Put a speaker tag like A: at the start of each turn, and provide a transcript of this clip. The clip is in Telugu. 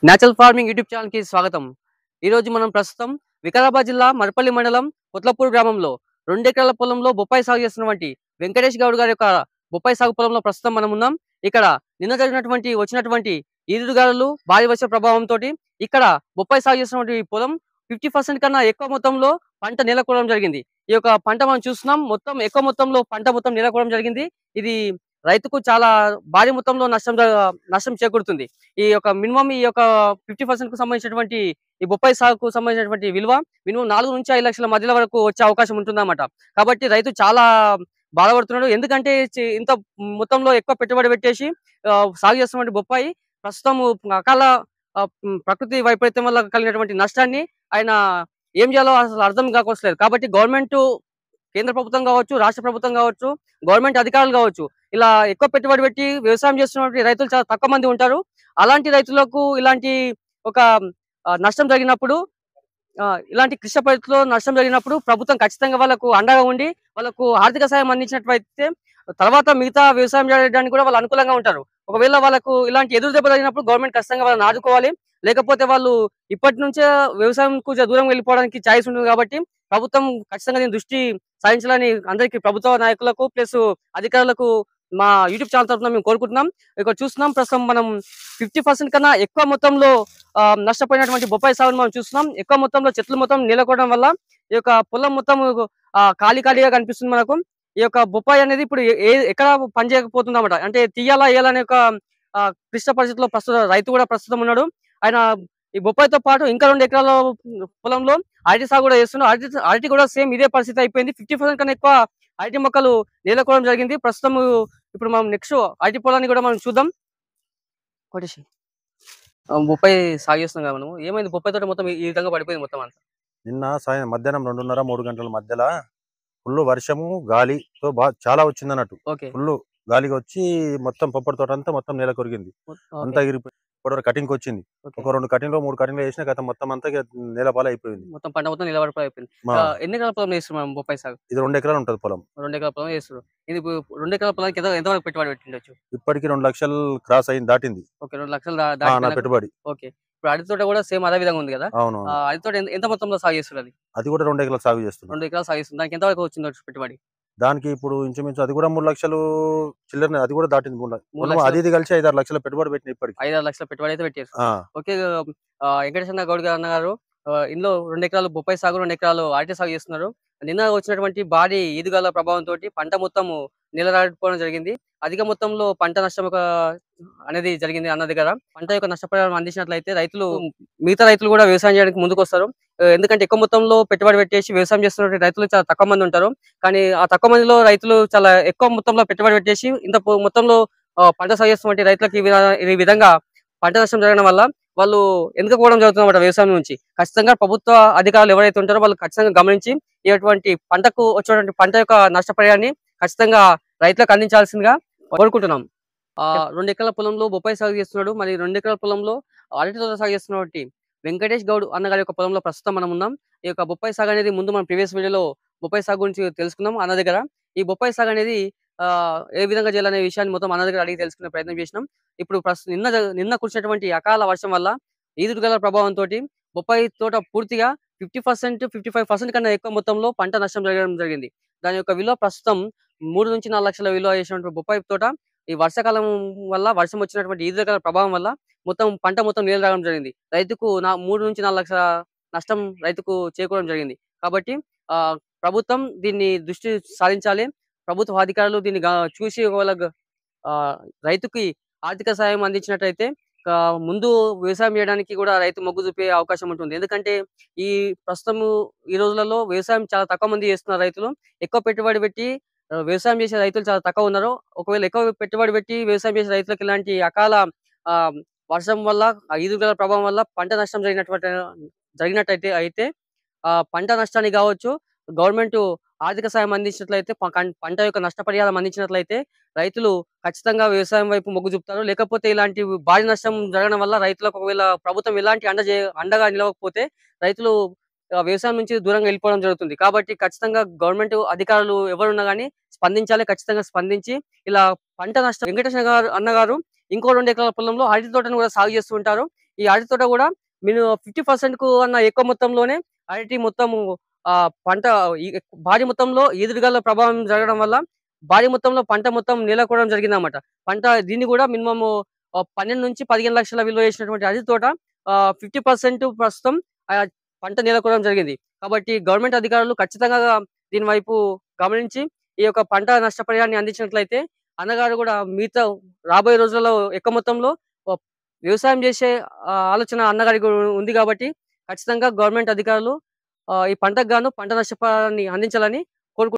A: నేచురల్ ఫార్మింగ్ యూట్యూబ్ ఛానల్‌కి స్వాగతం. ఈరోజు మనం ప్రస్తుతం వికారాబాద్ జిల్లా మరపల్లి మండలం కొత్లపూర్ గ్రామంలో 2 ఎకరాల పొలంలో బొప్పాయి సాగు చేస్తున్నటువంటి వెంకటేష్ గౌడ్ గారి యొక్క బొప్పాయి సాగు పొలంలో ప్రస్తుతం మనం ఉన్నాం. ఇక్కడ నిన్న వచ్చినటువంటి ఈదురుగాలులు, భారీ వర్ష ప్రభావంతోటి ఇక్కడ బొప్పాయి సాగు చేస్తున్నటువంటి ఈ పొలం 50% కన్నా ఎక్కువ మొత్తంలో పంట నేలకూలడం జరిగింది. ఈ యొక్క పంట మనం చూస్తున్నాం. మొత్తం ఎక్కువ మొత్తంలో పంట మొత్తం నేలకూలడం జరిగింది. ఇది రైతుకు చాలా భారీ మొత్తంలో నష్టం చేకూరుతుంది. ఈ యొక్క మినిమమ్ ఈ యొక్క 50%కు సంబంధించినటువంటి ఈ బొప్పాయి సాగుకు సంబంధించినటువంటి విలువ మినిమమ్ 4-5 లక్షల మధ్యలో వరకు వచ్చే అవకాశం ఉంటుందన్నమాట. కాబట్టి రైతు చాలా బాధపడుతున్నాడు. ఎందుకంటే ఇంత మొత్తంలో ఎక్కువ పెట్టుబడి పెట్టేసి సాగు చేస్తున్నటువంటి బొప్పాయి ప్రస్తుతం అకాల ప్రకృతి వైపరీత్యం వల్ల కలిగినటువంటి నష్టాన్ని ఆయన ఏం చేయాలో అసలు అర్థం కాకొస్తలేదు. కాబట్టి కేంద్ర ప్రభుత్వం కావచ్చు, రాష్ట్ర ప్రభుత్వం కావచ్చు, గవర్నమెంట్ అధికారులు కావచ్చు, ఇలా ఎక్కువ పెట్టుబడి పెట్టి వ్యవసాయం చేస్తున్నటువంటి రైతులు చాలా తక్కువ మంది ఉంటారు. అలాంటి రైతులకు ఇలాంటి ఒక నష్టం జరిగినప్పుడు ఇలాంటి క్లిష్ట పరిస్థితుల్లో నష్టం జరిగినప్పుడు ప్రభుత్వం ఖచ్చితంగా వాళ్ళకు అండగా ఉండి వాళ్ళకు ఆర్థిక సాయం అందించినట్లయితే తర్వాత మిగతా వ్యవసాయం చేయడానికి కూడా వాళ్ళు అనుకూలంగా ఉంటారు. ఒకవేళ వాళ్ళకు ఇలాంటి ఎదురు దెబ్బ తగిలినప్పుడు గవర్నమెంట్ ఖచ్చితంగా వాళ్ళని ఆదుకోవాలి. లేకపోతే వాళ్ళు ఇప్పటి నుంచే వ్యవసాయం కొంచెం దూరం వెళ్ళిపోవడానికి ఛాయిస్ ఉంటుంది కాబట్టి ప్రభుత్వం ఖచ్చితంగా దీని దృష్టి సాధించాలని అందరికీ ప్రభుత్వ నాయకులకు ప్లస్ అధికారులకు మా యూట్యూబ్ ఛానల్ తరఫున మేము కోరుకుంటున్నాం. ఇక్కడ చూస్తున్నాం ప్రస్తుతం మనం 50% కన్నా ఎక్కువ మొత్తంలో నష్టపోయినటువంటి బొప్పాయి సాగును మనం చూస్తున్నాం. ఎక్కువ మొత్తంలో చెట్లు మొత్తం నేలకోవడం వల్ల ఈ యొక్క పొలం మొత్తం ఖాళీగా కనిపిస్తుంది మనకు. ఈ యొక్క బొప్పాయి అనేది ఇప్పుడు ఎక్కడ పని చేయకపోతుందన్నమాట. అంటే తీయాలా ఏయాలా అనే ఒక క్లిష్ట పరిస్థితిలో రైతు కూడా ప్రస్తుతం ఉన్నాడు. ఆయన ఈ బొప్పాయితో పాటు ఇంకా 2 ఎకరాల పొలంలో అరటి సాగు కూడా చేస్తున్నాడు. అరటి కూడా సేమ్ ఇదే పరిస్థితి అయిపోయింది. 50% కన్నా ఎక్కువ అరటి మొక్కలు నేలకోవడం జరిగింది. ప్రస్తుతం ఇప్పుడు మనం నెక్స్ట్ అరటి పొలాన్ని కూడా మనం చూద్దాం. కొట్టేసి బొప్పాయి సాగు చేస్తున్నాం కదా మనము. ఏమైంది బొప్పాయి తోట మొత్తం ఈ విధంగా పడిపోయింది మొత్తం అంతా.
B: నిన్న మధ్యాహ్నం 2:30, 3 గంటల మధ్యలో ఫుల్ వర్షము గాలితో చాలా వచ్చిందన్నట్టు.
A: ఓకే.
B: ఫుల్ గాలిగా వచ్చి మొత్తం పొప్పడి తోట అంతా మొత్తం నేల కొరిగింది. అంతా ఎగిరిపోయి ఇప్పటివరకు కటింగ్ వచ్చింది. ఒక 2 కటింగ్లో 3 కటింగ్లు వేసిన గత మొత్తం అంతా నేల పాలు అయిపోయింది.
A: మొత్తం పంట మొత్తం అయిపోయింది. ఎన్ని ఎకరాల పొలం వేస్తున్నాం బొప్పాయి సాగు?
B: ఇది 2 ఎకరాలు ఉంటుంది పొలం.
A: 2 ఎకరాల పొలం వేస్తున్నారు. ఇది 2 ఎకరాల పొలానికి ఎంత వరకు పెట్టుబడి పెట్టిండొచ్చు?
B: ఇప్పటికి 2 లక్షలు క్రాస్ అయింది, దాటింది.
A: ఓకే. 2 లక్షలు
B: నా పెట్టుబడి.
A: ఓకే. ఇప్పుడు అరటి తోట కూడా సేమ్ అదే విధంగా ఉంది కదా?
B: అవును.
A: అరటి తోట ఎంత మొత్తంలో సాగు చేస్తున్నారు?
B: అది కూడా 2 ఎకరాలు సాగు చేస్తుంది.
A: 2 ఎకరాలు సాగు చేస్తుంది. దానికి ఎంత వరకు వచ్చిందో పెట్టుబడి?
B: దానికి ఇప్పుడు ఇంచుమించు అది కూడా 3 లక్షలు చిల్లర, అది కూడా దాటింది. 3 అది ఇది కలిసి 5-6 లక్షల పెట్టుబడి పెట్టిన ఇప్పటికి.
A: 5-6 లక్షల పెట్టుబడి అయితే పెట్టారు. ఓకే. వెంకటేశ్వర గౌడ్ గారు అన్నగారు ఇందులో 2 ఎకరాలు బొప్పాయి సాగు, 2 ఎకరాలు అరటి సాగు చేస్తున్నారు. నిన్న వచ్చినటువంటి భారీ ఈదుగాల ప్రభావంతో పంట మొత్తము నీలరాడిపోవడం జరిగింది. అధిక మొత్తంలో పంట నష్టం అనేది జరిగింది అన్న దగ్గర. పంట యొక్క నష్టపరిహారం అందించినట్లయితే మిగతా రైతులు కూడా వ్యవసాయం చేయడానికి ముందుకు వస్తారు. ఎందుకంటే ఎక్కువ మొత్తంలో పెట్టుబడి పెట్టేసి వ్యవసాయం చేస్తున్న రైతులు చాలా తక్కువ మంది ఉంటారు. కానీ ఆ తక్కువ మందిలో రైతులు చాలా ఎక్కువ మొత్తంలో పెట్టుబడి పెట్టేసి ఇంత మొత్తంలో పంట సాగు చేస్తున్నటువంటి రైతులకు ఈ విధంగా పంట నష్టం జరగడం వల్ల వాళ్ళు వెనుకపోవడం జరుగుతుందన్నమాట వ్యవసాయం నుంచి. ఖచ్చితంగా ప్రభుత్వ అధికారులు ఎవరైతే ఉంటారో వాళ్ళు ఖచ్చితంగా గమనించి ఇటువంటి పంటకు వచ్చేటువంటి పంట యొక్క నష్టపరిహారాన్ని ఖచ్చితంగా రైతులకు అందించాల్సిందిగా కోరుకుంటున్నాం. 2 ఎకరాల పొలంలో బొప్పాయి సాగు చేస్తున్నాడు. మరి 2 ఎకరాల పొలంలో అరటి తోట సాగు చేస్తున్నటువంటి వెంకటేష్ గౌడ్ అన్నగారి యొక్క పొలంలో ప్రస్తుతం మనం ఉన్నాం. ఈ యొక్క బొప్పాయి సాగు అనేది ముందు మనం ప్రీవియస్ వీడియోలో బొప్పాయి సాగు గురించి తెలుసుకున్నాం అన్న దగ్గర. ఈ బొప్పాయి సాగు అనేది ఏ విధంగా చేయాలనే విషయాన్ని మొత్తం అన్న దగ్గర అడిగి తెలుసుకునే ప్రయత్నం చేసినాం. ఇప్పుడు నిన్న కురిసినటువంటి అకాల వర్షం వల్ల ఈదురుగాల ప్రభావంతో బొప్పాయి తోట పూర్తిగా 50%, 55% కన్నా ఎక్కువ మొత్తంలో పంట నష్టం జరగడం జరిగింది. దాని యొక్క విలువ ప్రస్తుతం 3-4 లక్షల విలువ చేసినటువంటి బొప్పాయి తోట ఈ వర్షాకాలం వల్ల వర్షం వచ్చినటువంటి ఈదురుగాల ప్రభావం వల్ల పంట మొత్తం నీళ్ళు రావడం జరిగింది. రైతుకు 3-4 లక్షల నష్టం రైతుకు చేకూరడం జరిగింది. కాబట్టి ప్రభుత్వం దీన్ని దృష్టి సాధించాలి. ప్రభుత్వ అధికారులు దీన్ని చూసి ఒకవేళ రైతుకి ఆర్థిక సాయం అందించినట్లయితే ముందు వ్యవసాయం చేయడానికి కూడా రైతు మొగ్గు చూపే అవకాశం ఉంటుంది. ఎందుకంటే ప్రస్తుతం ఈ రోజులలో వ్యవసాయం చాలా తక్కువ మంది చేస్తున్నారు రైతులు. ఎక్కువ పెట్టుబడి పెట్టి వ్యవసాయం చేసే రైతులు చాలా తక్కువ ఉన్నారు. ఒకవేళ ఎక్కువ పెట్టుబడి పెట్టి వ్యవసాయం చేసే రైతులకు ఇలాంటి అకాల వర్షం వల్ల ఈదురుగాల ప్రభావం వల్ల పంట నష్టం జరిగినట్టయితే పంట నష్టానికి కావచ్చు గవర్నమెంట్ ఆర్థిక సాయం అందించినట్లయితే పంట యొక్క నష్టపరిహారం అందించినట్లయితే రైతులు ఖచ్చితంగా వ్యవసాయం వైపు మొగ్గు చూపుతారు. లేకపోతే ఇలాంటి భారీ నష్టం జరగడం వల్ల రైతులకు ఒకవేళ ప్రభుత్వం ఎలాంటి అండగా నిలవకపోతే రైతులు వ్యవసాయం నుంచి దూరంగా వెళ్ళిపోవడం జరుగుతుంది. కాబట్టి ఖచ్చితంగా గవర్నమెంట్ అధికారులు ఎవరున్నా గానీ స్పందించాలి. ఖచ్చితంగా స్పందించి ఇలా పంట నష్టం వెంకటేశ్వర అన్నగారు ఇంకో 2 ఎకరాల పొలంలో అరటి తోటను కూడా సాగు చేస్తూ ఉంటారు. ఈ అరటి తోట కూడా మీరు 50% అన్న ఎక్కువ మొత్తంలోనే అరటి మొత్తము పంట భారీ మొత్తంలో ఈదురుగాలుల ప్రభావం జరగడం వల్ల భారీ మొత్తంలో పంట మొత్తం నేలకూడడం జరిగిందన్నమాట. దీన్ని కూడా మినిమమ్ 12-15 లక్షల విలువ చేసినటువంటి అరటి తోట 50% ప్రస్తుతం ఆహ్, పంట నేలకూడడం జరిగింది. కాబట్టి గవర్నమెంట్ అధికారులు ఖచ్చితంగా దీని వైపు గమనించి ఈ యొక్క పంట నష్టపరిహారాన్ని అందించినట్లయితే అన్నగారు కూడా మిగతా రాబోయే రోజుల్లో ఎక్కువ మొత్తంలో ఆహ్, వ్యవసాయం చేసే ఆలోచన అన్నగారికి ఉంది కాబట్టి ఖచ్చితంగా గవర్నమెంట్ అధికారులు ఈ పంటకు గాను పంట నష్టపరిహారాన్ని అందించాలని